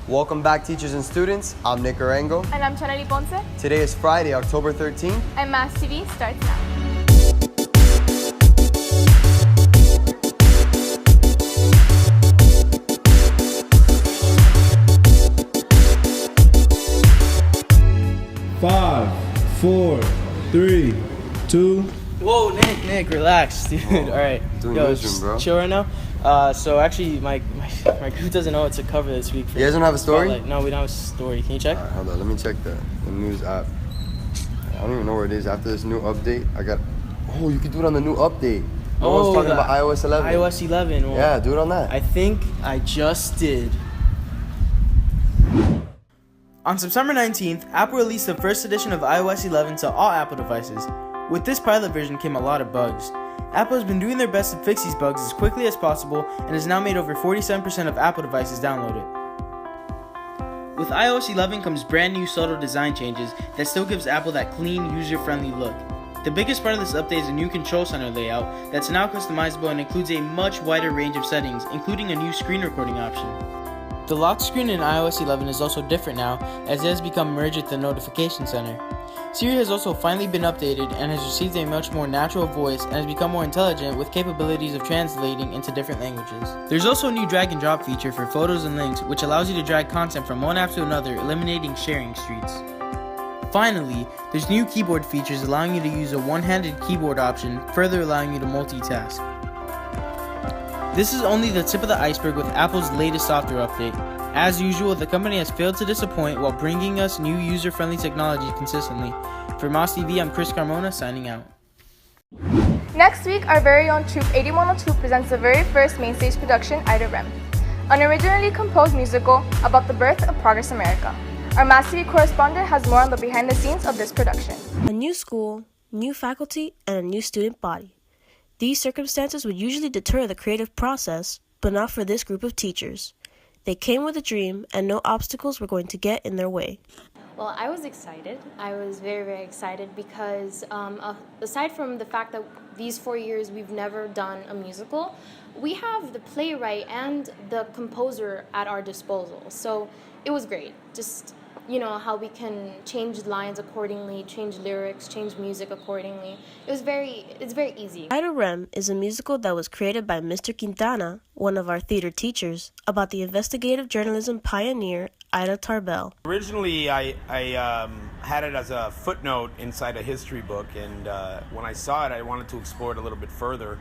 Welcome back, teachers and students. I'm Nick Arango. And I'm Chaneli Ponce. Today is Friday, October 13th. And Mass TV starts now. Five, 4, 3, 2. Whoa, Nick, relax, dude. All right, Doing yo, newsroom, just bro. chill right now. So actually, my group doesn't know what to cover this week. You guys don't have a story? Spotlight. No, we don't have a story. Can you check? Alright, hold on. Let me check the news app. I don't even know where it is. After this new update, Oh, you can do it on the new update. No one's talking about iOS 11. iOS 11. Well, Yeah, do it on that. I think I just did. On September 19th, Apple released the first edition of iOS 11 to all Apple devices. With this pilot version came a lot of bugs. Apple has been doing their best to fix these bugs as quickly as possible and has now made over 47% of Apple devices download it. With iOS 11 comes brand new subtle design changes that still gives Apple that clean, user-friendly look. The biggest part of this update is a new control center layout that's now customizable and includes a much wider range of settings, including a new screen recording option. The lock screen in iOS 11 is also different now, as it has become merged with the notification center. Siri has also finally been updated and has received a much more natural voice and has become more intelligent with capabilities of translating into different languages. There's also a new drag and drop feature for photos and links, which allows you to drag content from one app to another, eliminating sharing streaks. Finally, there's new keyboard features allowing you to use a one-handed keyboard option, further allowing you to multitask. This is only the tip of the iceberg with Apple's latest software update. As usual, the company has failed to disappoint while bringing us new user-friendly technology consistently. For Moss TV, I'm Chris Carmona, signing out. Next week, our very own Troop 8102 presents the very first mainstage production, Idarrem, an originally composed musical about the birth of Progress America. Our Mass TV correspondent has more on the behind the scenes of this production. A new school, new faculty, and a new student body. These circumstances would usually deter the creative process, but not for this group of teachers. They came with a dream, and no obstacles were going to get in their way. Well, I was excited. I was very, very excited because aside from the fact that these 4 years we've never done a musical, we have the playwright and the composer at our disposal. So it was great. Just, how we can change lines accordingly, change lyrics, change music accordingly. It's very easy. Idarrem is a musical that was created by Mr. Quintana, one of our theater teachers, about the investigative journalism pioneer Ida Tarbell. Originally, I had it as a footnote inside a history book, and when I saw it, I wanted to explore it a little bit further.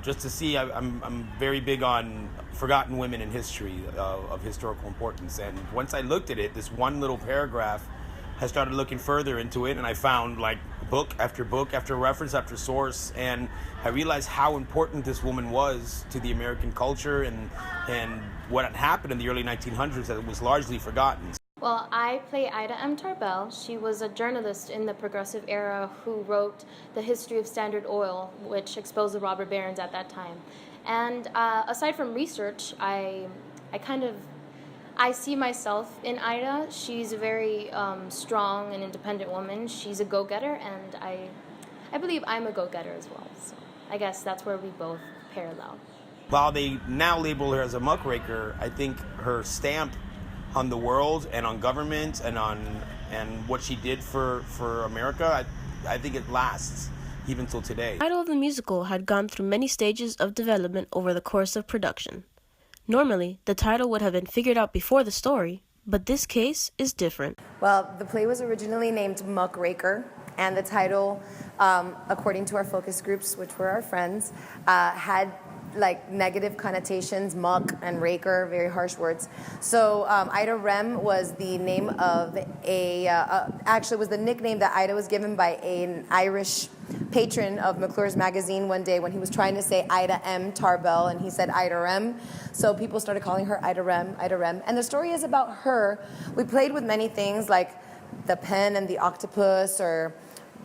Just to see, I'm very big on forgotten women in history of historical importance. And once I looked at it, this one little paragraph, I started looking further into it, and I found book after reference after source, and I realized how important this woman was to the American culture and what had happened in the early 1900s that was largely forgotten. Well, I play Ida M. Tarbell. She was a journalist in the Progressive era who wrote The History of Standard Oil, which exposed the robber barons at that time. And aside from research, I see myself in Ida. She's a very strong and independent woman. She's a go-getter, and I believe I'm a go-getter as well. So I guess that's where we both parallel. While they now label her as a muckraker, I think her stamp on the world and on government and what she did for America, I think it lasts even till today. The title of the musical had gone through many stages of development over the course of production. Normally, the title would have been figured out before the story, but this case is different. Well, the play was originally named Muckraker, and the title, according to our focus groups, which were our friends, had negative connotations, muck and raker, very harsh words. So Idarrem was the name of actually was the nickname that Ida was given by an Irish patron of McClure's magazine one day when he was trying to say Ida M. Tarbell, and he said Idarrem. So people started calling her Idarrem. And the story is about her. We played with many things like the pen and the octopus or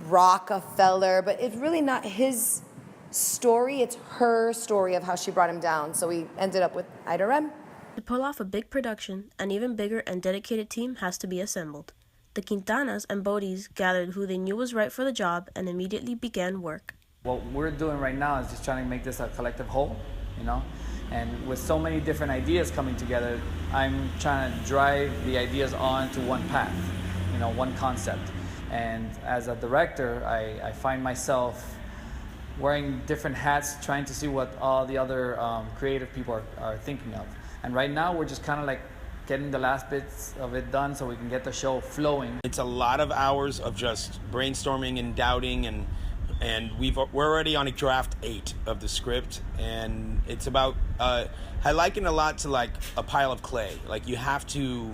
Rockefeller, but it's really not his story, it's her story of how she brought him down. So we ended up with Idarrem. To pull off a big production, an even bigger and dedicated team has to be assembled. The Quintanas and Bodis gathered who they knew was right for the job and immediately began work. What we're doing right now is just trying to make this a collective whole, And with so many different ideas coming together, I'm trying to drive the ideas onto one path, one concept. And as a director, I find myself wearing different hats, trying to see what all the other creative people are thinking of. And right now, we're just kind of like getting the last bits of it done so we can get the show flowing. It's a lot of hours of just brainstorming and doubting, and we're already on a draft 8 of the script, and it's about I liken it a lot to like a pile of clay. Like you have to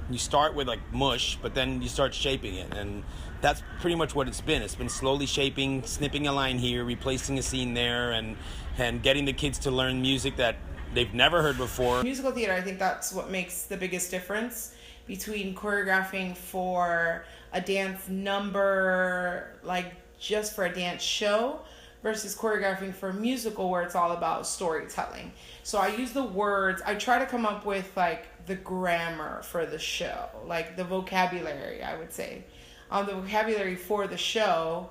you start with like mush, but then you start shaping it, and that's pretty much what it's been. It's been slowly shaping, snipping a line here, replacing a scene there, and getting the kids to learn music that they've never heard before. Musical theater, I think that's what makes the biggest difference between choreographing for a dance number, like just for a dance show, versus choreographing for a musical where it's all about storytelling. So I use the words, I try to come up with like the grammar for the show, like the vocabulary, I would say. The vocabulary for the show,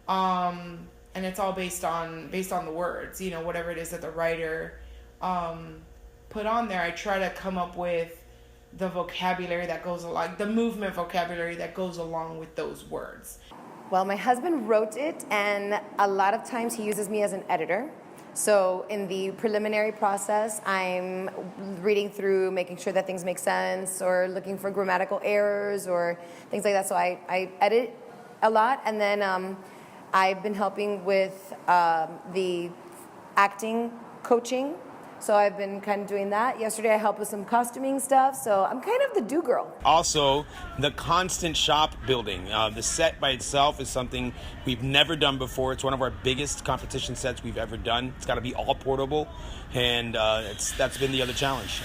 and it's all based on the words, whatever it is that the writer put on there. I try to come up with the vocabulary that goes along, the movement vocabulary that goes along with those words. Well, my husband wrote it, and a lot of times he uses me as an editor. So in the preliminary process, I'm reading through, making sure that things make sense, or looking for grammatical errors or things like that. So I edit a lot, and then I've been helping with the acting coaching. So I've been kind of doing that. Yesterday I helped with some costuming stuff, so I'm kind of the do-girl. Also, the constant shop building. The set by itself is something we've never done before. It's one of our biggest competition sets we've ever done. It's got to be all portable, and that's been the other challenge.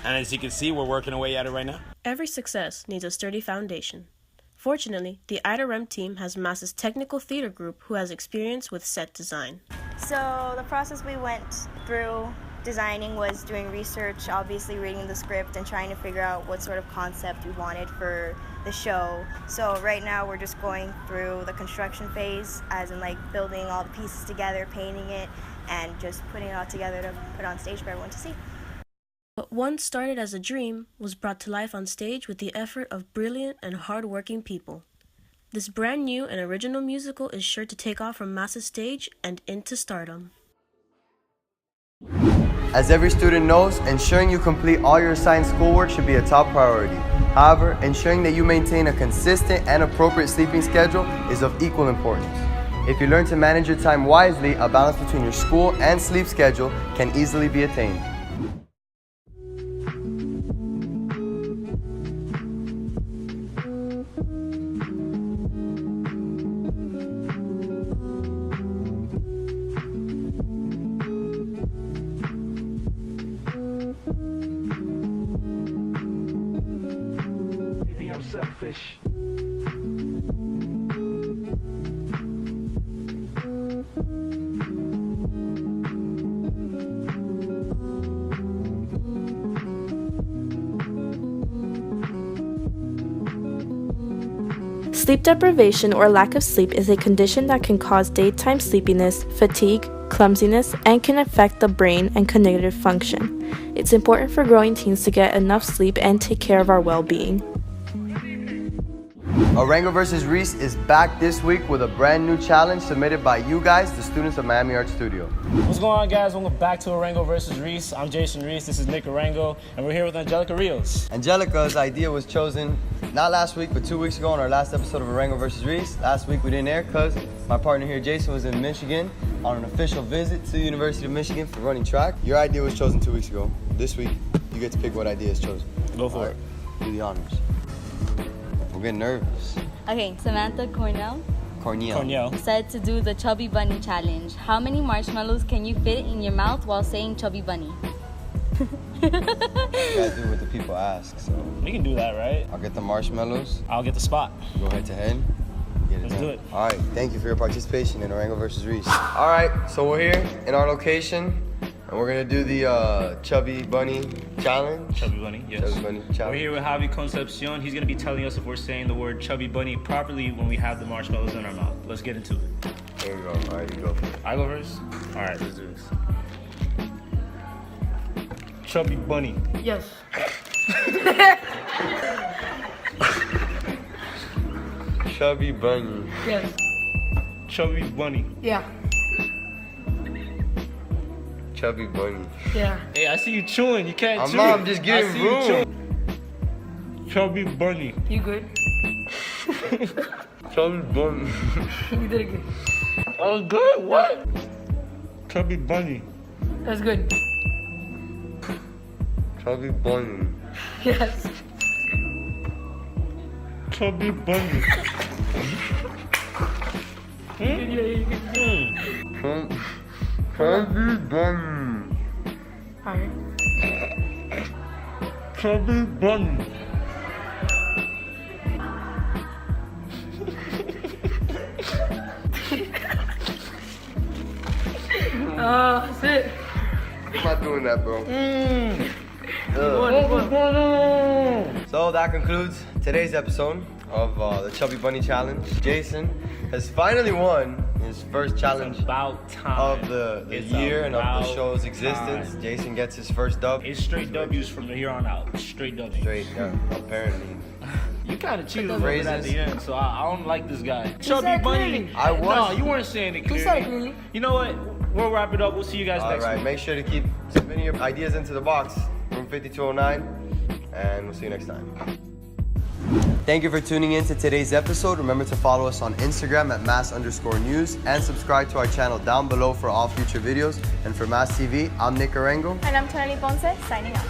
And as you can see, we're working away at it right now. Every success needs a sturdy foundation. Fortunately, the Idarrem team has Mass's technical theater group who has experience with set design. So the process we went through designing was doing research, obviously reading the script and trying to figure out what sort of concept we wanted for the show. So right now we're just going through the construction phase, as in like building all the pieces together, painting it, and just putting it all together to put on stage for everyone to see. What once started as a dream was brought to life on stage with the effort of brilliant and hard-working people. This brand new and original musical is sure to take off from Mass's stage and into stardom. As every student knows, ensuring you complete all your assigned schoolwork should be a top priority. However, ensuring that you maintain a consistent and appropriate sleeping schedule is of equal importance. If you learn to manage your time wisely, a balance between your school and sleep schedule can easily be attained. Selfish. Sleep deprivation or lack of sleep is a condition that can cause daytime sleepiness, fatigue, clumsiness, and can affect the brain and cognitive function. It's important for growing teens to get enough sleep and take care of our well-being. Arango vs. Reese is back this week with a brand new challenge submitted by you guys, the students of Miami Art Studio. What's going on, guys? Welcome back to Arango vs. Reese. I'm Jason Reese, this is Nick Arango, and we're here with Angelica Rios. Angelica's idea was chosen not last week, but 2 weeks ago on our last episode of Arango vs. Reese. Last week we didn't air because my partner here, Jason, was in Michigan on an official visit to the University of Michigan for running track. Your idea was chosen 2 weeks ago. This week, you get to pick what idea is chosen. Go for it. Do the honors. We're getting nervous. Okay, Samantha Cornell Cornell said to do the Chubby Bunny challenge. How many marshmallows can you fit in your mouth while saying Chubby Bunny? You gotta do what the people ask, so. We can do that, right? I'll get the marshmallows. I'll get the spot. Go head to head. Let's do it. All right, thank you for your participation in Arango vs. Reese. All right, so we're here in our location, and we're gonna do the Chubby Bunny challenge. Chubby Bunny, yes. Chubby Bunny challenge. We're here with Javi Concepcion. He's gonna be telling us if we're saying the word Chubby Bunny properly when we have the marshmallows in our mouth. Let's get into it. There you go. All right, you go first. I go first? All right, let's do this. Chubby bunny. Yes. Chubby bunny. Yes. Chubby bunny. Yeah. Chubby bunny. Yeah. Hey, I see you chewing. You can't I'm chew. not, I'm just giving I see room. you chewing. Chubby bunny. You good? Chubby bunny. You did it good. Oh, good. What? Chubby bunny. That's good. Chubby bunny. Yes. Chubby bunny. Chubby bunny. Alright. Chubby bunny. That's it. I'm not doing that, bro. So that concludes today's episode of the Chubby Bunny Challenge. Jason has finally won his first challenge of the year and of the show's existence. Jason gets his first dub. It's straight W's from here on out. Straight W's. Straight, apparently. You kind of cheated a little bit at the end, so I don't like this guy. Chubby Bunny. I was. No, you weren't saying it clearly. He said it clearly. You know what? We'll wrap it up. We'll see you guys next Alright, week. make sure to keep submitting your ideas into the box. Room 5209. And we'll see you next time. Thank you for tuning in to today's episode. Remember to follow us on Instagram at mass_news and subscribe to our channel down below for all future videos. And for Mass TV, I'm Nick Arango. And I'm Tonelli Ponce, signing out.